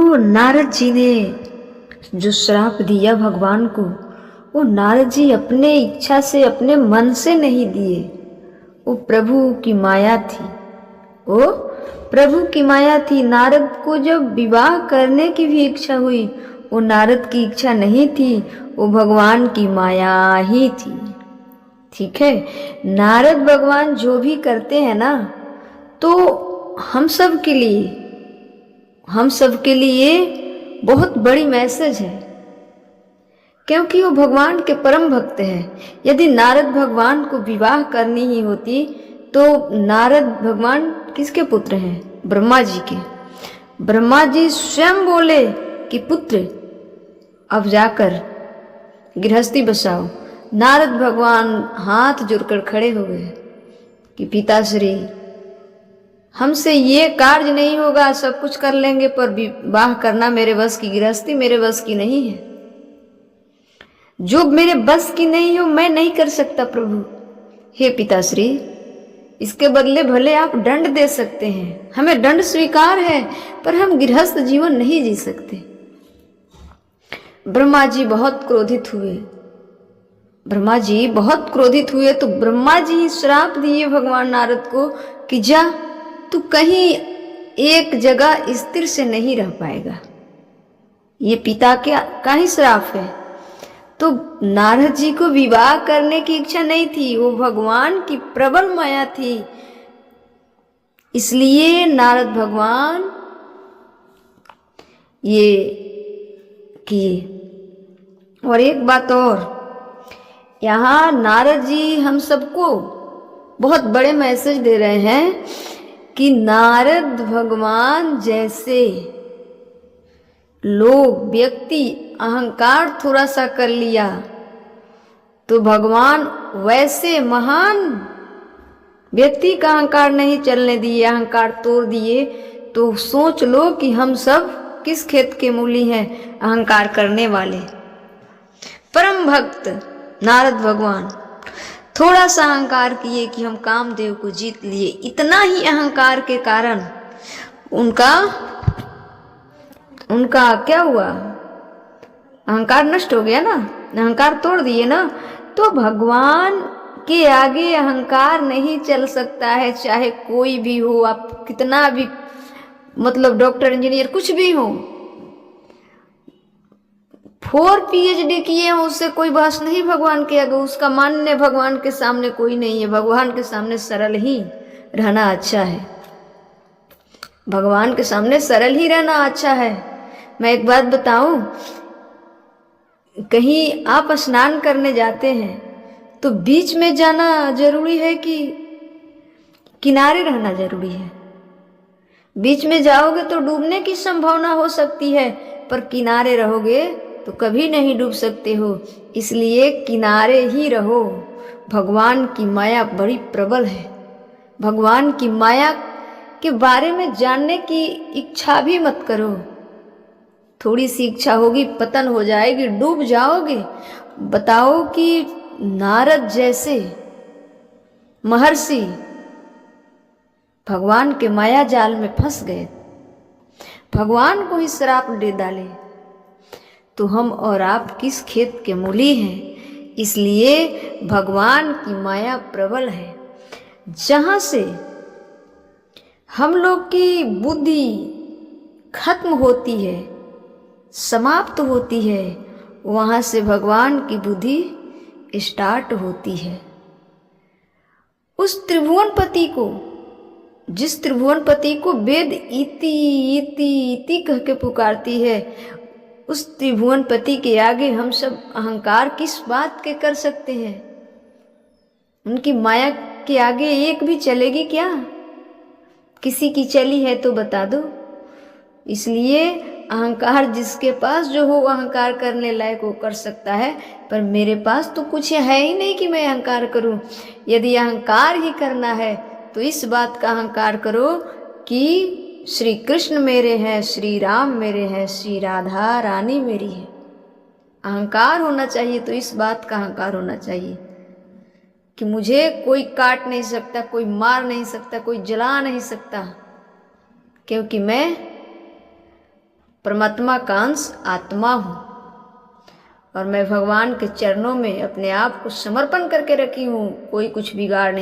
वो नारद जी ने जो श्राप दिया भगवान को, वो नारद जी अपने इच्छा से, अपने मन से नहीं दिए। वो प्रभु की माया थी, वो प्रभु की माया थी। नारद को जब विवाह करने की भी इच्छा हुई, वो नारद की इच्छा नहीं थी, वो भगवान की माया ही थी। ठीक है, नारद भगवान जो भी करते हैं ना, तो हम सब के लिए बहुत बड़ी मैसेज है, क्योंकि वो भगवान के परम भक्त हैं। यदि नारद भगवान को विवाह करनी ही होती तो नारद भगवान किसके पुत्र हैं? ब्रह्मा जी के। ब्रह्मा जी स्वयं बोले कि पुत्र अब जाकर गृहस्थी बसाओ। नारद भगवान हाथ जोड़कर खड़े हो गए कि पिताश्री, हमसे ये कार्य नहीं होगा, सब कुछ कर लेंगे, पर विवाह करना मेरे बस की, गृहस्थी मेरे बस की नहीं है। जो मेरे बस की नहीं हो मैं नहीं कर सकता प्रभु। हे पिताश्री, इसके बदले भले आप दंड दे सकते हैं, हमें दंड स्वीकार है, पर हम गृहस्थ जीवन नहीं जी सकते। ब्रह्मा जी बहुत क्रोधित हुए। तो ब्रह्मा जी ही श्राप दिए भगवान नारद को कि जा, तू कहीं एक जगह स्थिर से नहीं रह पाएगा। ये पिता का ही श्राप है। तो नारद जी को विवाह करने की इच्छा नहीं थी, वो भगवान की प्रबल माया थी, इसलिए नारद भगवान ये किए। और एक बात और, यहाँ नारद जी हम सबको बहुत बड़े मैसेज दे रहे हैं कि नारद भगवान जैसे लोग, व्यक्ति अहंकार थोड़ा सा कर लिया तो भगवान वैसे महान व्यक्ति का अहंकार नहीं चलने दिए, अहंकार तोड़ दिए। तो सोच लो कि हम सब किस खेत के मूली हैं, अहंकार करने वाले। परम भक्त नारद भगवान थोड़ा सा अहंकार किए कि हम कामदेव को जीत लिए। इतना ही अहंकार के कारण उनका क्या हुआ? अहंकार नष्ट हो गया ना, अहंकार तोड़ दिए ना। तो भगवान के आगे अहंकार नहीं चल सकता है, चाहे कोई भी हो, आप कितना भी मतलब डॉक्टर इंजीनियर कुछ भी हो, 4 PhD किए हो, उससे कोई बहस नहीं भगवान के आगे। उसका मान्य भगवान के सामने कोई नहीं है। भगवान के सामने सरल ही रहना अच्छा है। भगवान के सामने सरल ही रहना अच्छा है। मैं एक बात बताऊं, कहीं आप स्नान करने जाते हैं तो बीच में जाना जरूरी है कि किनारे रहना जरूरी है? बीच में जाओगे तो डूबने की संभावना हो सकती है, पर किनारे रहोगे तो कभी नहीं डूब सकते हो। इसलिए किनारे ही रहो। भगवान की माया बड़ी प्रबल है। भगवान की माया के बारे में जानने की इच्छा भी मत करो। थोड़ी सी इच्छा होगी, पतन हो जाएगी, डूब जाओगे। बताओ कि नारद जैसे महर्षि भगवान के माया जाल में फंस गए, भगवान को ही श्राप दे डाले, तो हम और आप किस खेत के मूली हैं? इसलिए भगवान की माया प्रबल है। जहाँ से हम लोग की बुद्धि खत्म होती है, समाप्त होती है, वहाँ से भगवान की बुद्धि स्टार्ट होती है। उस त्रिभुवनपति को, जिस त्रिभुवनपति को वेद इति इति इति कह के पुकारती है, उस त्रिभुवनपति के आगे हम सब अहंकार किस बात के कर सकते हैं? उनकी माया के आगे एक भी चलेगी क्या? किसी की चली है तो बता दो। इसलिए अहंकार जिसके पास जो हो अहंकार करने लायक वो कर सकता है, पर मेरे पास तो कुछ है ही नहीं कि मैं अहंकार करूं। यदि अहंकार ही करना है तो इस बात का अहंकार करो कि श्री कृष्ण मेरे हैं, श्री राम मेरे हैं, श्री राधा रानी मेरी है। अहंकार होना चाहिए तो इस बात का अहंकार होना चाहिए कि मुझे कोई काट नहीं सकता, कोई मार नहीं सकता, कोई जला नहीं सकता, क्योंकि मैं परमात्मा का अंश आत्मा हूँ और मैं भगवान के चरणों में अपने आप को समर्पण करके रखी हूँ। कोई कुछ बिगाड़ नहीं